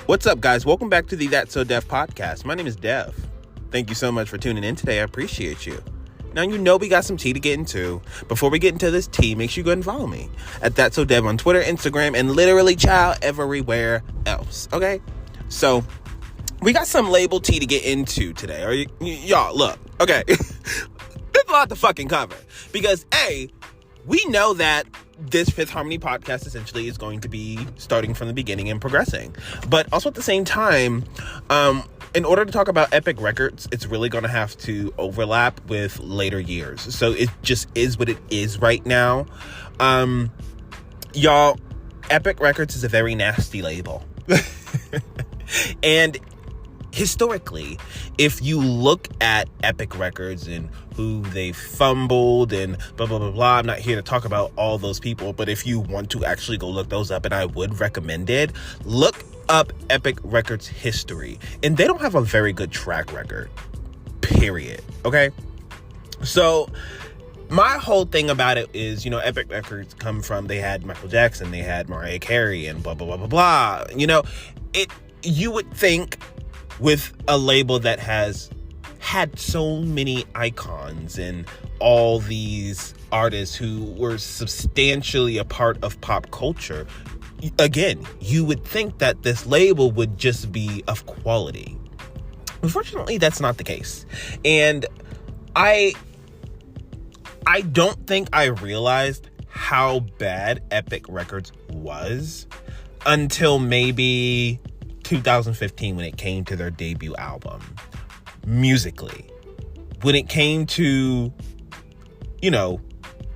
What's up, guys? Welcome back to the That's Sowdev podcast. My name is Dev. Thank you so much for tuning in today. I appreciate you. Now, you know we got some tea to get into. Before we get into this tea, make sure you go ahead and follow me at That's Sowdev on Twitter, Instagram, and literally, child, everywhere else. Okay? So, we got some label tea to get into today. Y'all, look. Okay. There's a lot to fucking cover. Because, A, we know that this Fifth Harmony podcast essentially is going to be starting from the beginning and progressing. But also at the same time, in order to talk about Epic Records, it's really going to have to overlap with later years. So it just is what it is right now. Y'all, Epic Records is a very nasty label. And historically, if you look at Epic Records and who they fumbled and blah, blah, blah, blah, I'm not here to talk about all those people, but if you want to actually go look those up, and I would recommend it, look up Epic Records history. And they don't have a very good track record, period. Okay? So my whole thing about it is, Epic Records come from, they had Michael Jackson, they had Mariah Carey, and blah, blah, blah, blah, blah. You would think with a label that has had so many icons and all these artists who were substantially a part of pop culture, again, you would think that this label would just be of quality. Unfortunately, that's not the case. And I don't think I realized how bad Epic Records was until maybe 2015 when it came to their debut album. Musically, when it came to,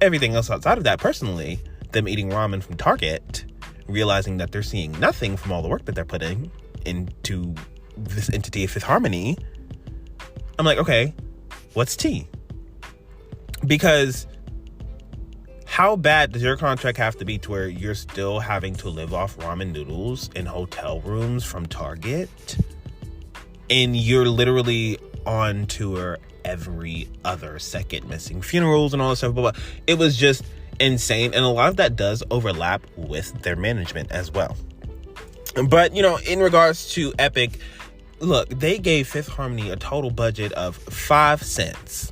everything else outside of that, personally, them eating ramen from Target, realizing that they're seeing nothing from all the work that they're putting into this entity of Fifth Harmony, I'm like, okay, what's tea? Because how bad does your contract have to be to where you're still having to live off ramen noodles in hotel rooms from Target? And you're literally on tour every other second, missing funerals and all this stuff. Blah, blah. It was just insane. And a lot of that does overlap with their management as well. But, in regards to Epic, look, they gave Fifth Harmony a total budget of 5 cents.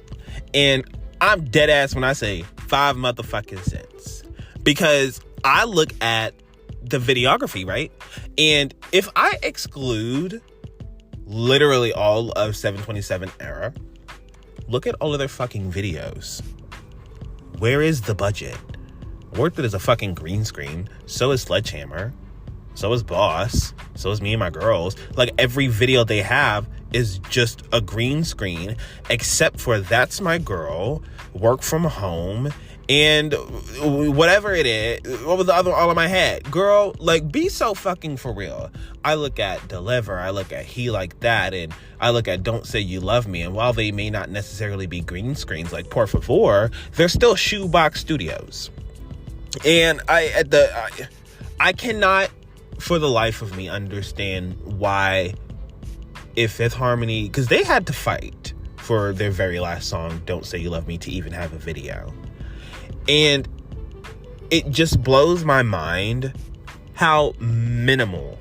And I'm dead ass when I say 5 motherfucking cents. Because I look at the videography, right? And if I exclude literally all of 727 era, look at all of their fucking videos. Where is the budget? Worth it is a fucking green screen. So is Sledgehammer. So is Boss. So is Me and My Girls. Like, every video they have is just a green screen, except for That's My Girl, Work From Home, and whatever it is. What was the other all in my head? Girl, be so fucking for real. I look at Deliver, I look at He Like That, and I look at Don't Say You Love Me, and while they may not necessarily be green screens like Por Favor, they're still shoebox studios. And I cannot for the life of me understand why, if Fifth Harmony, because they had to fight for their very last song, Don't Say You Love Me, to even have a video. And it just blows my mind how minimal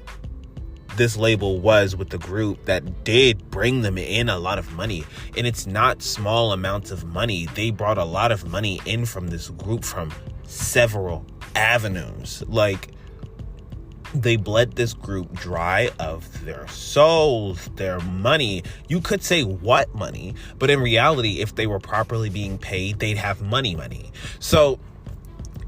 this label was with the group that did bring them in a lot of money. And it's not small amounts of money. They brought a lot of money in from this group from several avenues. They bled this group dry of their souls, their money. You could say what money, but in reality, if they were properly being paid, they'd have money. So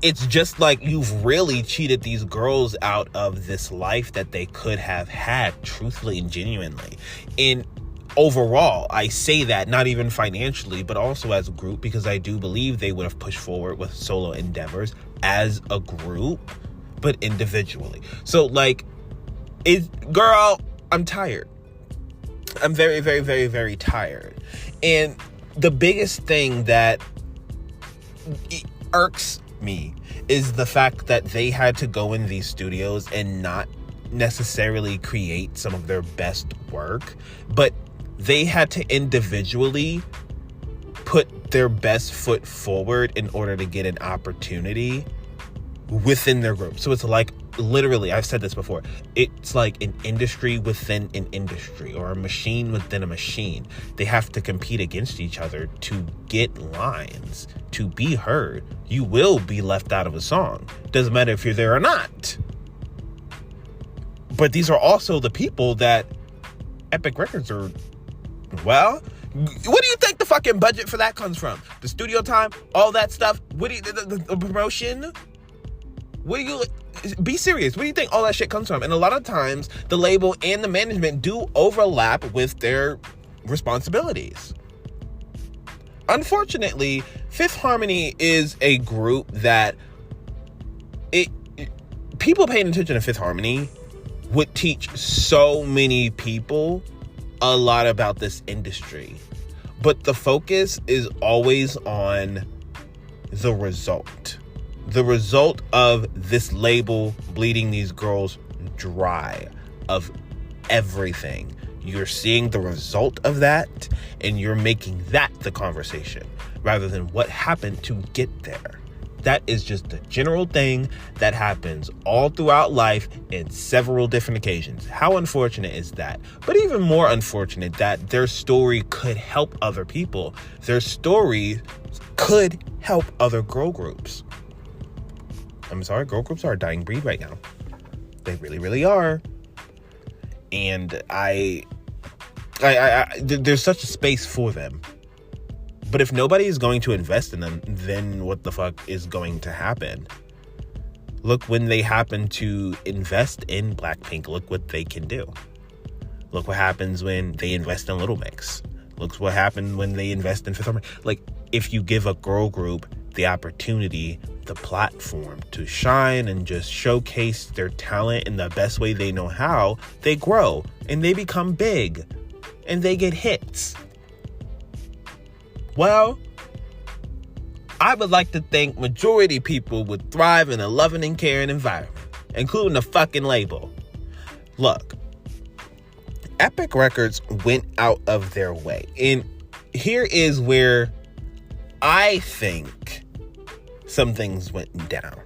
it's just like you've really cheated these girls out of this life that they could have had, truthfully and genuinely. And overall, I say that not even financially, but also as a group, because I do believe they would have pushed forward with solo endeavors as a group, but individually. So, girl, I'm tired. I'm very, very, very, very tired. And the biggest thing that irks me is the fact that they had to go in these studios and not necessarily create some of their best work, but they had to individually put their best foot forward in order to get an opportunity within their group. So it's like, literally, I've said this before, it's like an industry within an industry, or a machine within a machine. They have to compete against each other to get lines, to be heard. You will be left out of a song. Doesn't matter if you're there or not. But these are also the people that Epic Records are, well, what do you think the fucking budget for that comes from? The studio time, all that stuff, what do you, the promotion? What do you, be serious, what do you think all that shit comes from? And a lot of times, the label and the management do overlap with their responsibilities. Unfortunately, Fifth Harmony is a group that people paying attention to Fifth Harmony would teach so many people a lot about this industry. But the focus is always on the result. The result of this label bleeding these girls dry of everything. You're seeing the result of that, and you're making that the conversation rather than what happened to get there. That is just a general thing that happens all throughout life in several different occasions. How unfortunate is that? But even more unfortunate that their story could help other people. Their story could help other girl groups. I'm sorry, girl groups are a dying breed right now. They really, really are. And there's such a space for them. But if nobody is going to invest in them, then what the fuck is going to happen? Look, when they happen to invest in Blackpink, look what they can do. Look what happens when they invest in Little Mix. Look what happened when they invest in Fifth Harmony. Like, if you give a girl group the opportunity, the platform to shine and just showcase their talent in the best way they know how, they grow and they become big and they get hits. Well, I would like to think majority people would thrive in a loving and caring environment, including the fucking label. Look, Epic Records went out of their way. And here is where I think some things went down.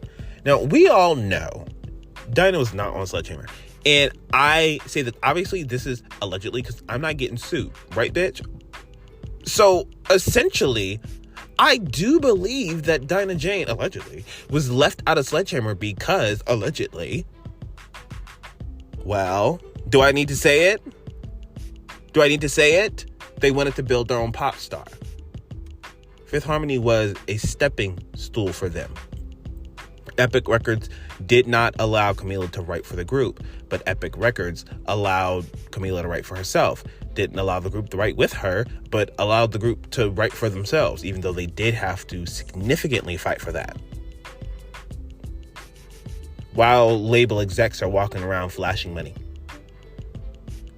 Now, we all know Dyna's not on Sledgehammer. And I say that obviously this is allegedly because I'm not getting sued, right, bitch? So essentially, I do believe that Dinah Jane allegedly was left out of Sledgehammer because allegedly, well, do I need to say it? Do I need to say it? They wanted to build their own pop star. Fifth Harmony was a stepping stool for them. Epic Records did not allow Camila to write for the group, but Epic Records allowed Camila to write for herself. Didn't allow the group to write with her, but allowed the group to write for themselves, even though they did have to significantly fight for that. While label execs are walking around flashing money.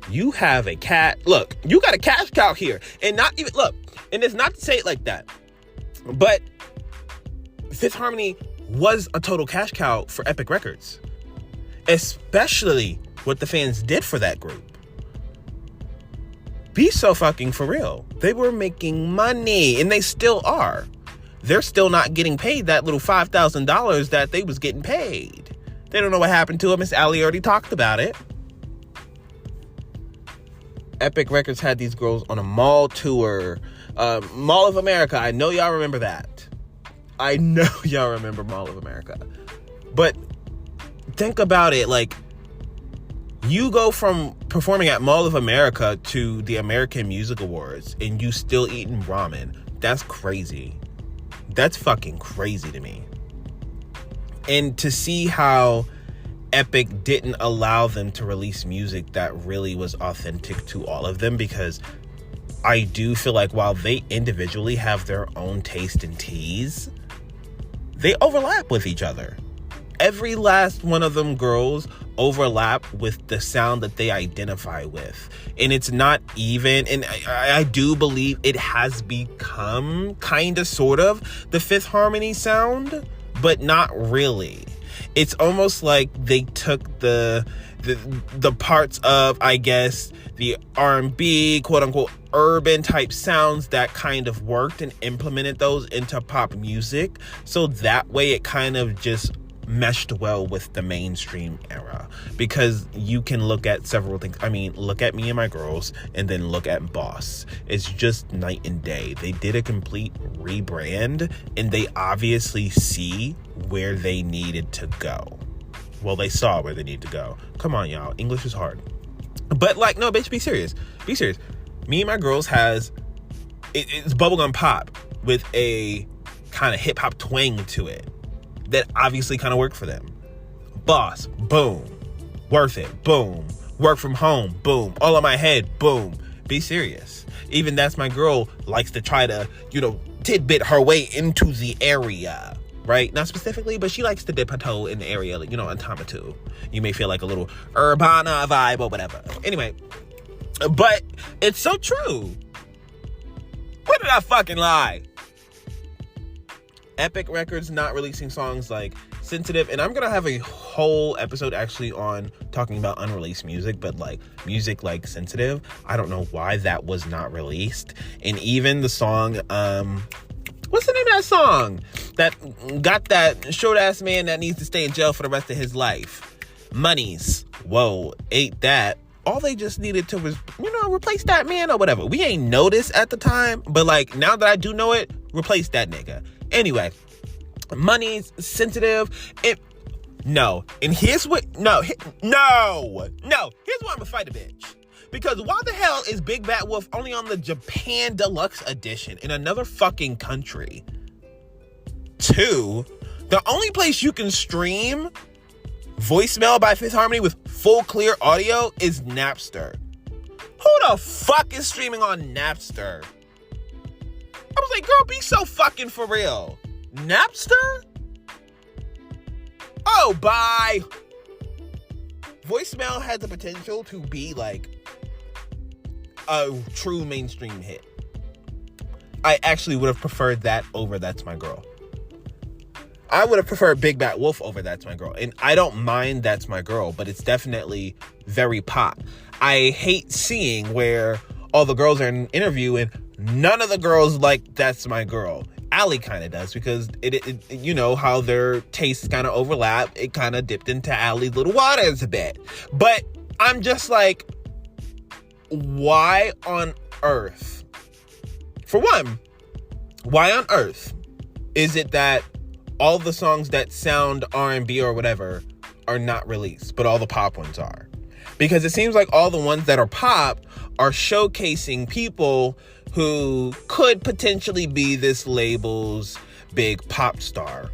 You have a look, you got a cash cow here. And not even, look, and it's not to say it like that, but Fifth Harmony was a total cash cow for Epic Records, especially what the fans did for that group. Be so fucking for real. They were making money, and they still are. They're still not getting paid that little $5,000 that they was getting paid. They don't know what happened to it. Miss Allie already talked about it. Epic Records had these girls on a mall tour. Mall of America. I know y'all remember that. I know y'all remember Mall of America. But think about it. Like, you go from performing at Mall of America to the American Music Awards and you still eating ramen. That's crazy. That's fucking crazy to me. And to see how Epic didn't allow them to release music that really was authentic to all of them, because I do feel like while they individually have their own taste in teas, they overlap with each other. Every last one of them girls overlap with the sound that they identify with. And it's not even, and I do believe it has become kind of sort of the Fifth Harmony sound, but not really. It's almost like they took the parts of, I guess, the R&B, quote unquote, urban type sounds that kind of worked and implemented those into pop music. So that way it kind of just meshed well with the mainstream era, because you can look at several things. I mean, look at Me and My Girls and then look at Boss. It's just night and day. They did a complete rebrand, and they obviously see where they needed to go. Well, they saw where they need to go. Come on, y'all. English is hard. But like, no, bitch, be serious. Be serious. Me and My Girls has, it's bubblegum pop with a kind of hip hop twang to it that obviously kind of worked for them. Boss, boom. Worth It, boom. Work From Home, boom. All in My Head, boom. Be serious. Even That's My Girl likes to try to, tidbit her way into the area, right? Not specifically, but she likes to dip her toe in the area, like, on time or two. You may feel like a little Urbana vibe or whatever. Anyway, but it's so true. When did I fucking lie? Epic Records not releasing songs like Sensitive, and I'm gonna have a whole episode actually on talking about unreleased music, but like music like Sensitive, I don't know why that was not released. And even the song, what's the name of that song that got that short ass man that needs to stay in jail for the rest of his life? Monies. Whoa, ain't that. All they just needed to was, replace that man or whatever. We ain't noticed at the time, but like now that I do know it, replace that nigga. Anyway, Money's Sensitive. No. And here's what, here's why I'm gonna fight a bitch. Because why the hell is Big Bad Wolf only on the Japan Deluxe Edition in another fucking country? 2, the only place you can stream Voicemail by Fifth Harmony with full clear audio is Napster. Who the fuck is streaming on Napster? I was like, girl, be so fucking for real. Napster? Oh, bye. Voicemail had the potential to be like a true mainstream hit. I actually would have preferred that over That's My Girl. I would have preferred Big Bad Wolf over That's My Girl. And I don't mind That's My Girl, but it's definitely very pop. I hate seeing where all the girls are in an interview and none of the girls like That's My Girl. Allie kind of does, because it how their tastes kind of overlap. It kind of dipped into Allie's little waters a bit. But I'm just like, why on earth? For one, why on earth is it that all the songs that sound R&B or whatever are not released, but all the pop ones are? Because it seems like all the ones that are pop are showcasing people who could potentially be this label's big pop star.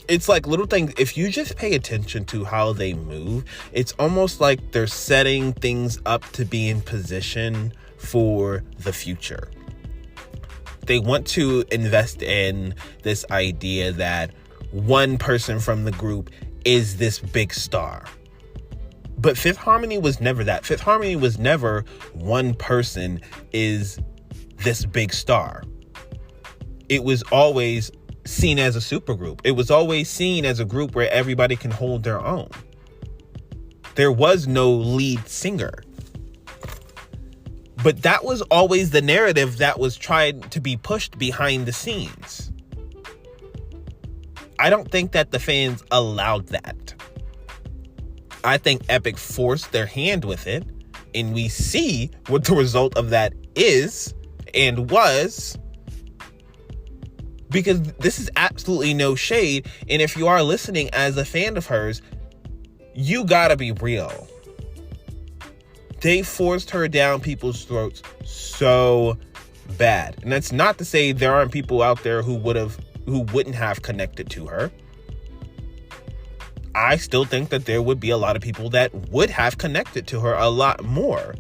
It's like little things. If you just pay attention to how they move, it's almost like they're setting things up to be in position for the future. They want to invest in this idea that one person from the group is this big star. But Fifth Harmony was never that. Fifth Harmony was never one person is this big star. It was always seen as a supergroup. It was always seen as a group where everybody can hold their own. There was no lead singer. But that was always the narrative that was tried to be pushed behind the scenes. I don't think that the fans allowed that. I think Epic forced their hand with it, and we see what the result of that is and was. Because this is absolutely no shade, and if you are listening as a fan of hers, you gotta be real. They forced her down people's throats so bad. And that's not to say there aren't people out there who wouldn't have connected to her. I still think that there would be a lot of people that would have connected to her a lot more.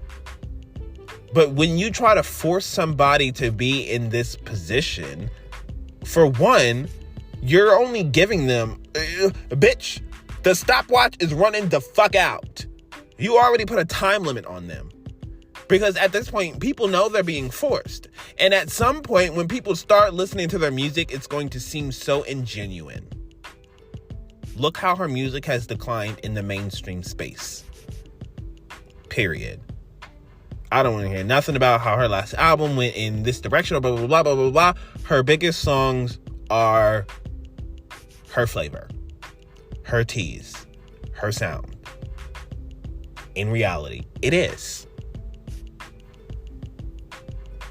But when you try to force somebody to be in this position, for one, you're only giving them, bitch, the stopwatch is running the fuck out. You already put a time limit on them. Because at this point, people know they're being forced. And at some point, when people start listening to their music, it's going to seem so ingenuine. Look how her music has declined in the mainstream space. Period. I don't want to hear nothing about how her last album went in this direction or blah, blah, blah, blah, blah, blah. Her biggest songs are her flavor, her tease, her sound. In reality, it is.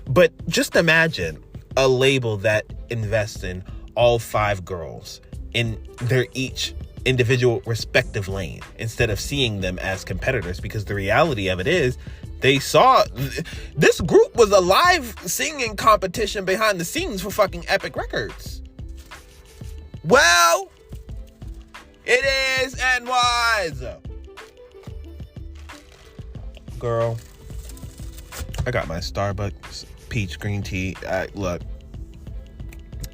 But just imagine a label that invests in all 5 girls in their each individual respective lane instead of seeing them as competitors, because the reality of it is they saw this group was a live singing competition behind the scenes for fucking Epic Records. Well, it is and was. Girl, I got my Starbucks peach green tea. Look,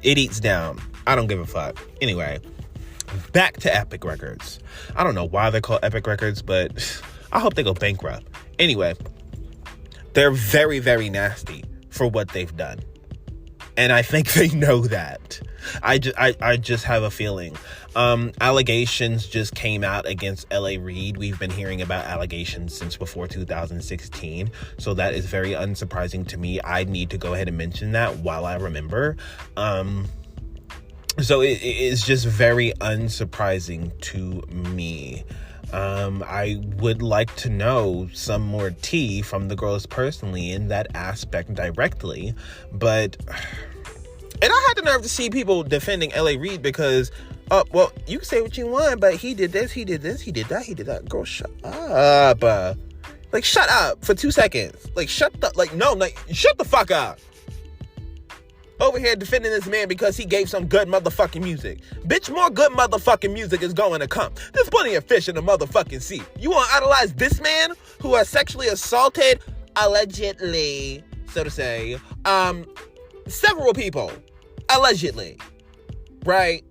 it eats down. I don't give a fuck. Anyway, back to Epic Records. I don't know why they're called Epic Records, but I hope they go bankrupt. Anyway, they're very, very nasty for what they've done. And I think they know that. I just have a feeling. Allegations just came out against L.A. Reid. We've been hearing about allegations since before 2016. So that is very unsurprising to me. I need to go ahead and mention that while I remember. So it is just very unsurprising to me. I would like to know some more tea from the girls personally in that aspect directly, and I had the nerve to see people defending L.A. Reid because, well, you can say what you want, but he did this, he did that. Girl, shut up. Shut up for 2 seconds. Shut the fuck up. Over here defending this man because he gave some good motherfucking music. Bitch, more good motherfucking music is going to come. There's plenty of fish in the motherfucking sea. You want to idolize this man who has sexually assaulted, allegedly, so to say, several people. Allegedly. Right?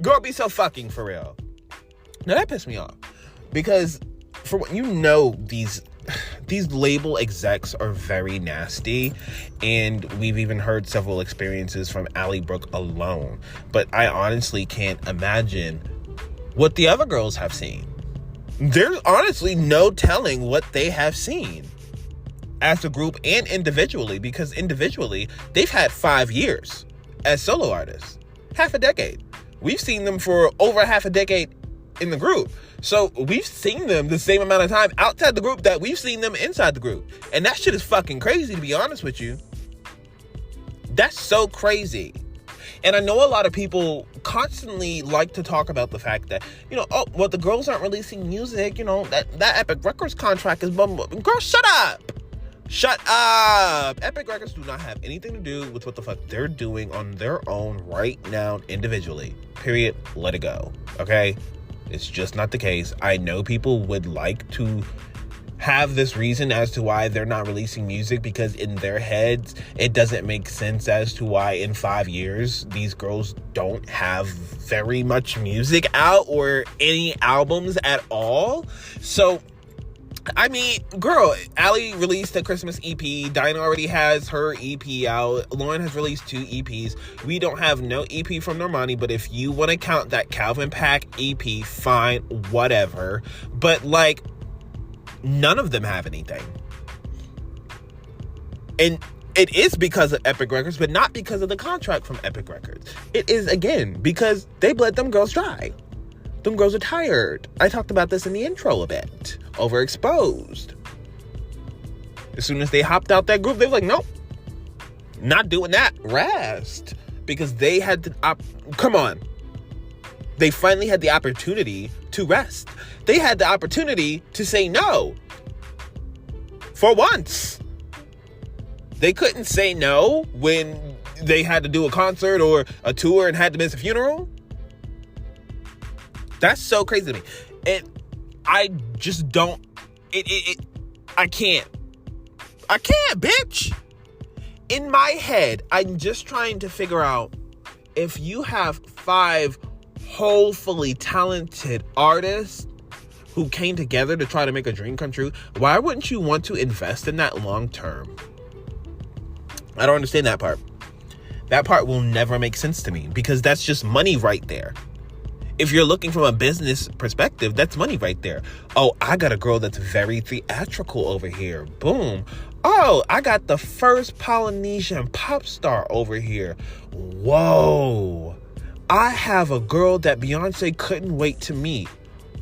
Girl, be so fucking for real. Now that pissed me off. Because, for what you know, these label execs are very nasty, and we've even heard several experiences from Ally Brooke alone. But I honestly can't imagine what the other girls have seen. There's honestly no telling what they have seen as a group and individually, because individually they've had 5 years as solo artists, half a decade. We've seen them for over half a decade in the group. So we've seen them the same amount of time outside the group that we've seen them inside the group. And that shit is fucking crazy, to be honest with you. That's so crazy. And I know a lot of people constantly like to talk about the fact that, the girls aren't releasing music, that Epic Records contract is blah, blah, blah. Girl, shut up. Shut up. Epic Records do not have anything to do with what the fuck they're doing on their own right now individually. Period. Let it go. Okay? It's just not the case. I know people would like to have this reason as to why they're not releasing music, because in their heads, it doesn't make sense as to why in 5 years, these girls don't have very much music out or any albums at all. So, I mean, girl, Ally released a Christmas EP. Dinah already has her EP out. Lauren has released 2 EPs. We don't have no EP from Normani, but if you want to count that Calvin Pack EP, fine, whatever. But, none of them have anything. And it is because of Epic Records, but not because of the contract from Epic Records. It is, again, because they bled them girls dry. Them girls are tired. I talked about this in the intro a bit. Overexposed. As soon as they hopped out that group, they were like, nope, not doing that. Rest. Because they had to, come on. They finally had the opportunity to rest. They had the opportunity to say no. For once. They couldn't say no when they had to do a concert or a tour and had to miss a funeral. That's so crazy to me. And I just don't, I can't, bitch. In my head, I'm just trying to figure out, if you have 5 hopefully talented artists who came together to try to make a dream come true, why wouldn't you want to invest in that long term? I don't understand that part. That part will never make sense to me, because that's just money right there. If you're looking from a business perspective, that's money right there. Oh, I got a girl that's very theatrical over here. Boom. Oh, I got the first Polynesian pop star over here. Whoa. I have a girl that Beyonce couldn't wait to meet.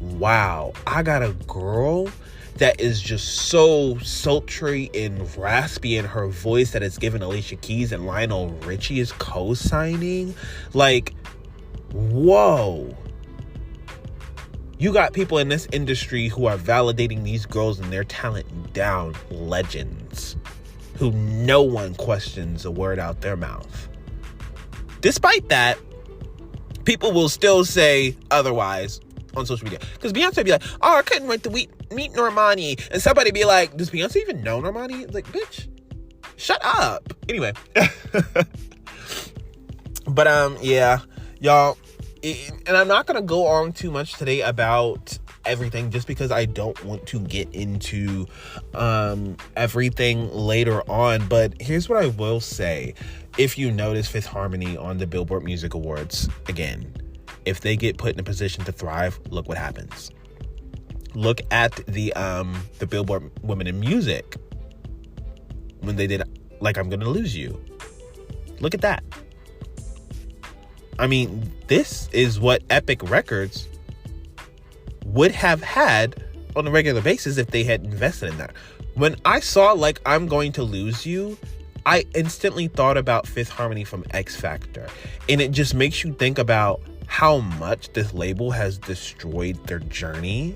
Wow, I got a girl that is just so sultry and raspy in her voice that it's given Alicia Keys and Lionel Richie is co-signing. Like, whoa. You got people in this industry who are validating these girls and their talent down, legends, who no one questions a word out their mouth. Despite that, people will still say otherwise on social media. Because Beyonce be like, oh, I couldn't wait to meet Normani. And somebody be like, does Beyonce even know Normani? Like, bitch, shut up. Anyway. But, yeah, y'all. And I'm not going to go on too much today about everything just because I don't want to get into everything later on. But here's what I will say. If you notice Fifth Harmony on the Billboard Music Awards, again, if they get put in a position to thrive, look what happens. Look at the Billboard Women in Music when they did Like I'm Gonna Lose You. Look at that. I mean, this is what Epic Records would have had on a regular basis if they had invested in that. When I saw Like I'm Going to Lose You, I instantly thought about Fifth Harmony from X Factor. And it just makes you think about how much this label has destroyed their journey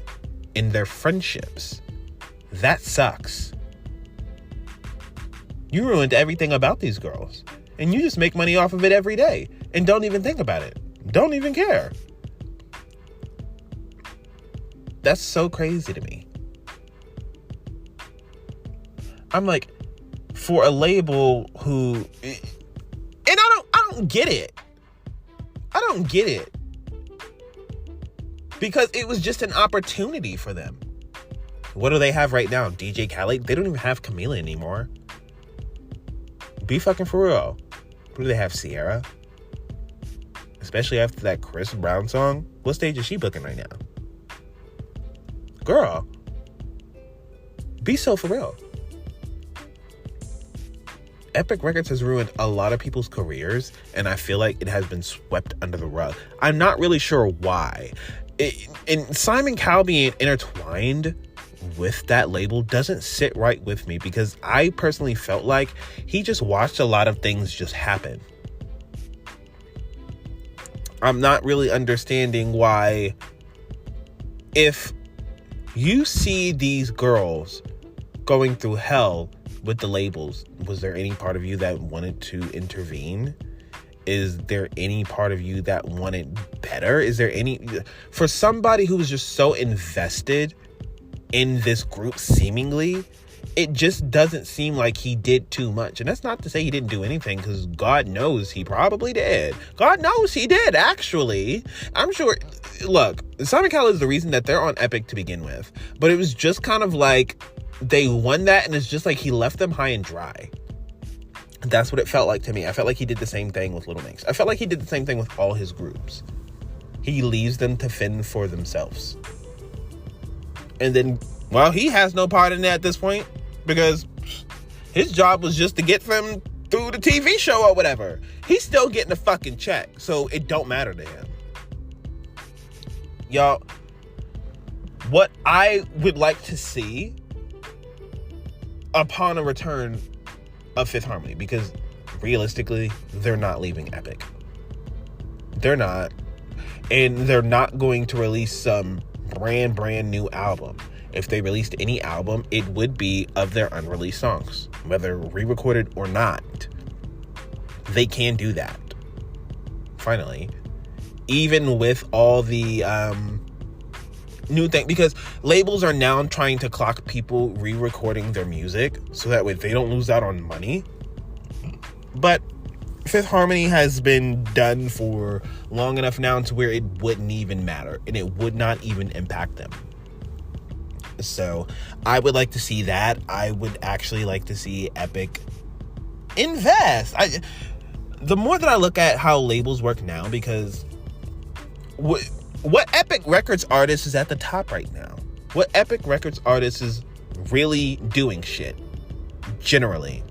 and their friendships. That sucks. You ruined everything about these girls. And you just make money off of it every day. And don't even think about it. Don't even care. That's so crazy to me. I'm like, for a label who... And I don't get it. I don't get it. Because it was just an opportunity for them. What do they have right now? DJ Khaled? They don't even have Camila anymore. Be fucking for real. Who do they have? Sierra? Especially after that Chris Brown song. What stage is she booking right now? Girl. Be so for real. Epic Records has ruined a lot of people's careers, and I feel like it has been swept under the rug. I'm not really sure why. And Simon Cowell being intertwined with that label doesn't sit right with me, because I personally felt like he just watched a lot of things just happen. I'm not really understanding why, if you see these girls going through hell with the labels, was there any part of you that wanted to intervene? Is there any part of you that wanted better? Is there any... For somebody who was just so invested in this group, seemingly, it just doesn't seem like he did too much. And that's not to say he didn't do anything, because God knows he probably did. God knows he did, actually. I'm sure... Look, Simon Cowell is the reason that they're on Epic to begin with. But it was just kind of like they won that, and it's just like he left them high and dry. That's what it felt like to me. I felt like he did the same thing with Little Mix. I felt like he did the same thing with all his groups. He leaves them to fend for themselves. And then, well, he has no part in that at this point, because his job was just to get them through the TV show or whatever. He's still getting a fucking check, so it don't matter to him. Y'all, what I would like to see upon a return of Fifth Harmony, because realistically, they're not leaving Epic. They're not. And they're not going to release some brand new album. If they released any album, it would be of their unreleased songs, whether re-recorded or not. They can do that. Finally. Even with all the new thing, because labels are now trying to clock people re-recording their music so that way they don't lose out on money. But Fifth Harmony has been done for long enough now to where it wouldn't even matter, and it would not even impact them. So I would like to see that. I would actually like to see Epic invest. The more that I look at how labels work now, because what Epic Records artist is at the top right now? What Epic Records artist is really doing shit? Generally,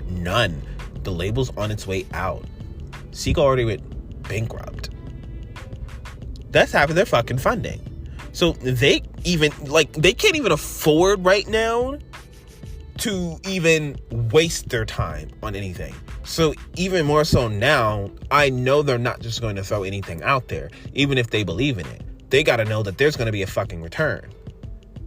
none. The label's on its way out. Sika already went bankrupt. That's half of their fucking funding. So they can't even afford right now to even waste their time on anything. So even more so now, I know they're not just going to throw anything out there, even if they believe in it. They got to know that there's going to be a fucking return.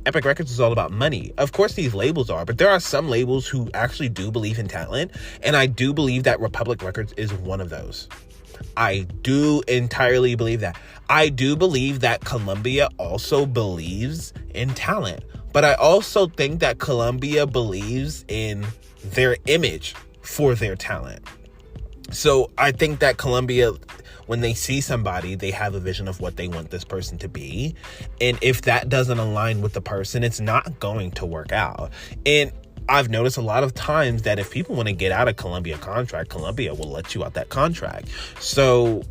Epic Records is all about money. Of course these labels are, but there are some labels who actually do believe in talent, and I do believe that Republic Records is one of those. I do entirely believe that. I do believe that Columbia also believes in talent, but I also think that Columbia believes in their image for their talent. So I think that Columbia, when they see somebody, they have a vision of what they want this person to be. And if that doesn't align with the person, it's not going to work out. And I've noticed a lot of times that if people want to get out of Columbia contract, Columbia will let you out that contract. So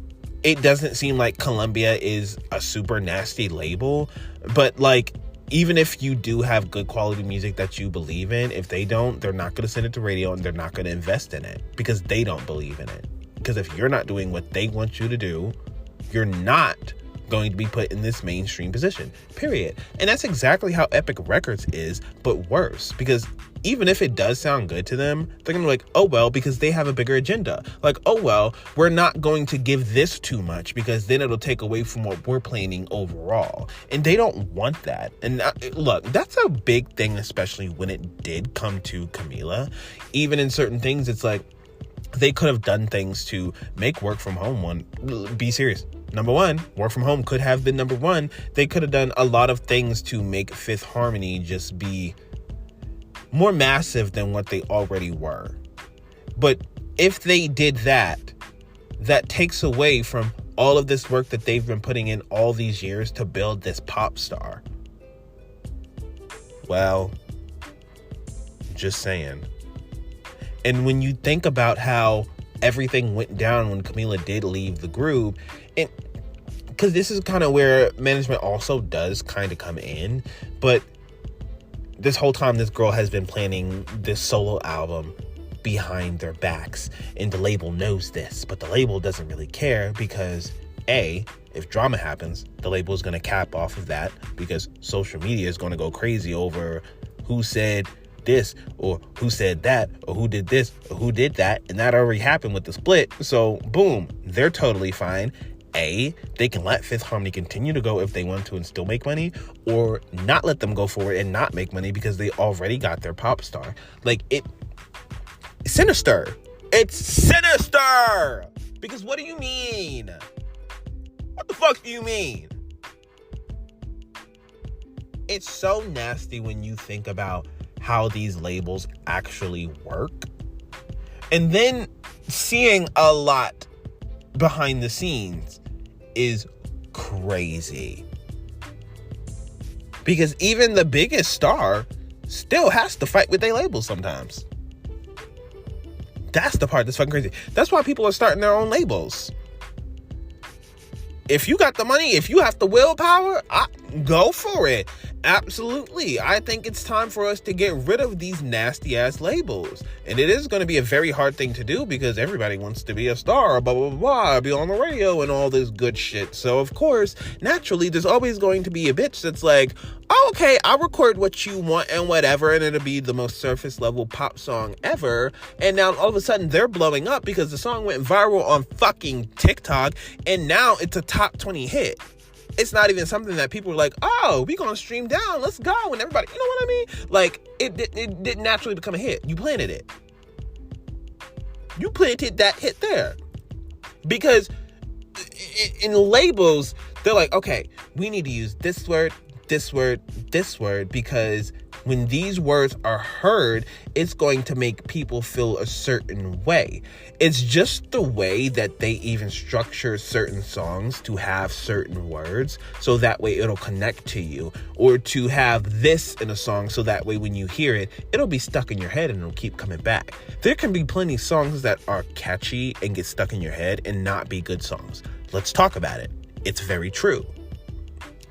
it doesn't seem like Columbia is a super nasty label, but like, even if you do have good quality music that you believe in, if they don't, they're not going to send it to radio and they're not going to invest in it because they don't believe in it. Because if you're not doing what they want you to do, you're not going to be put in this mainstream position, period. And that's exactly how Epic Records is, but worse. Because even if it does sound good to them, they're going to be like, oh, well, because they have a bigger agenda. Like, oh, well, we're not going to give this too much because then it'll take away from what we're planning overall. And they don't want that. And look, that's a big thing, especially when it did come to Camila. Even in certain things, it's like they could have done things to make work from home be serious. Number one, work from home could have been number one. They could have done a lot of things to make Fifth Harmony just be more massive than what they already were. But if they did that, that takes away from all of this work that they've been putting in all these years to build this pop star. Well, just saying. And when you think about how everything went down when Camila did leave the group, and because this is kind of where management also does kind of come in, but this whole time this girl has been planning this solo album behind their backs, and the label knows this, but the label doesn't really care because A, if drama happens, the label is going to cap off of that because social media is going to go crazy over who said this or who said that or who did this or who did that, and that already happened with the split. So boom, they're totally fine. A, they can let Fifth Harmony continue to go if they want to and still make money, or not let them go forward and not make money because they already got their pop star. Like, it's sinister. It's sinister! Because what do you mean? What the fuck do you mean? It's so nasty when you think about how these labels actually work. And then seeing a lot behind the scenes is crazy. Because even the biggest star still has to fight with their labels sometimes. That's the part that's fucking crazy. That's why people are starting their own labels. If you got the money, if you have the willpower, go for it. Absolutely. I think it's time for us to get rid of these nasty ass labels. And it is going to be a very hard thing to do because everybody wants to be a star, blah, blah, blah, blah, be on the radio and all this good shit. So of course, naturally, there's always going to be a bitch that's like, oh, okay, I'll record what you want and whatever, and it'll be the most surface level pop song ever. And now all of a sudden they're blowing up because the song went viral on fucking TikTok, and now it's a top 20 hit. It's not even something that people are like, oh, we gonna stream down, let's go, and everybody, you know what I mean? Like, it didn't naturally become a hit. You planted it. You planted that hit there. Because in labels, they're like, okay, we need to use this word, this word, this word, because when these words are heard, it's going to make people feel a certain way. It's just the way that they even structure certain songs to have certain words, so that way it'll connect to you, or to have this in a song so that way when you hear it, it'll be stuck in your head and it'll keep coming back. There can be plenty of songs that are catchy and get stuck in your head and not be good songs. Let's talk about it. It's very true.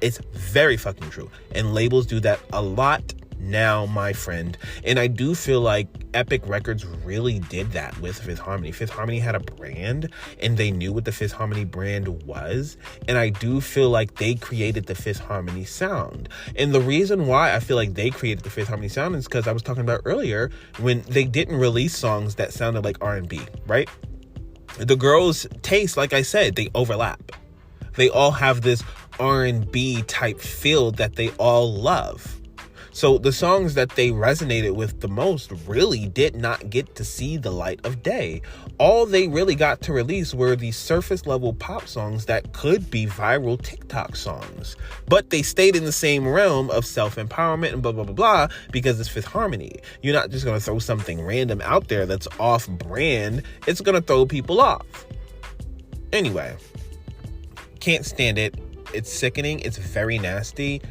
It's very fucking true. And labels do that a lot. now my friend. And I do feel like Epic Records really did that with Fifth Harmony. Fifth Harmony had a brand, and they knew what the Fifth Harmony brand was. And I do feel like they created the Fifth Harmony sound. And the reason why I feel like they created the Fifth Harmony sound is because I was talking about earlier when they didn't release songs that sounded like R&B, right? The girls' taste, like I said, they overlap. They all have this R&B type feel that they all love. So the songs that they resonated with the most really did not get to see the light of day. All they really got to release were these surface level pop songs that could be viral TikTok songs. But they stayed in the same realm of self-empowerment and blah, blah, blah, blah, because it's Fifth Harmony. You're not just going to throw something random out there that's off brand. It's going to throw people off. Anyway, can't stand it. It's sickening. It's very nasty.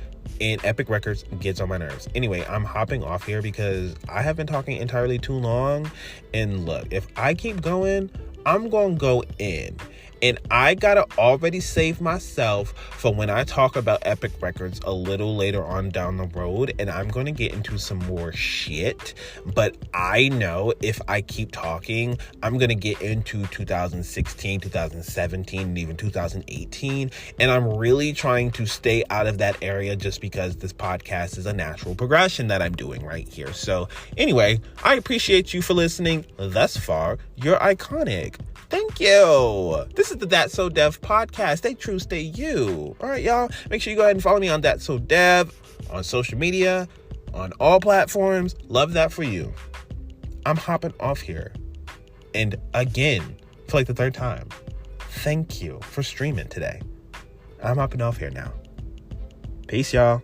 And Epic Records gets on my nerves. Anyway, I'm hopping off here because I have been talking entirely too long. And look, if I keep going, I'm going to go in. And I got to already save myself for when I talk about Epic Records a little later on down the road. And I'm going to get into some more shit. But I know if I keep talking, I'm going to get into 2016, 2017, and even 2018. And I'm really trying to stay out of that area just because this podcast is a natural progression that I'm doing right here. So anyway, I appreciate you for listening thus far. You're iconic. Thank you. This is the That's So Dev podcast. Stay true, stay you. All right, y'all. Make sure you go ahead and follow me on That's So Dev on social media, on all platforms. Love that for you. I'm hopping off here. And again, for like the third time, thank you for streaming today. I'm hopping off here now. Peace, y'all.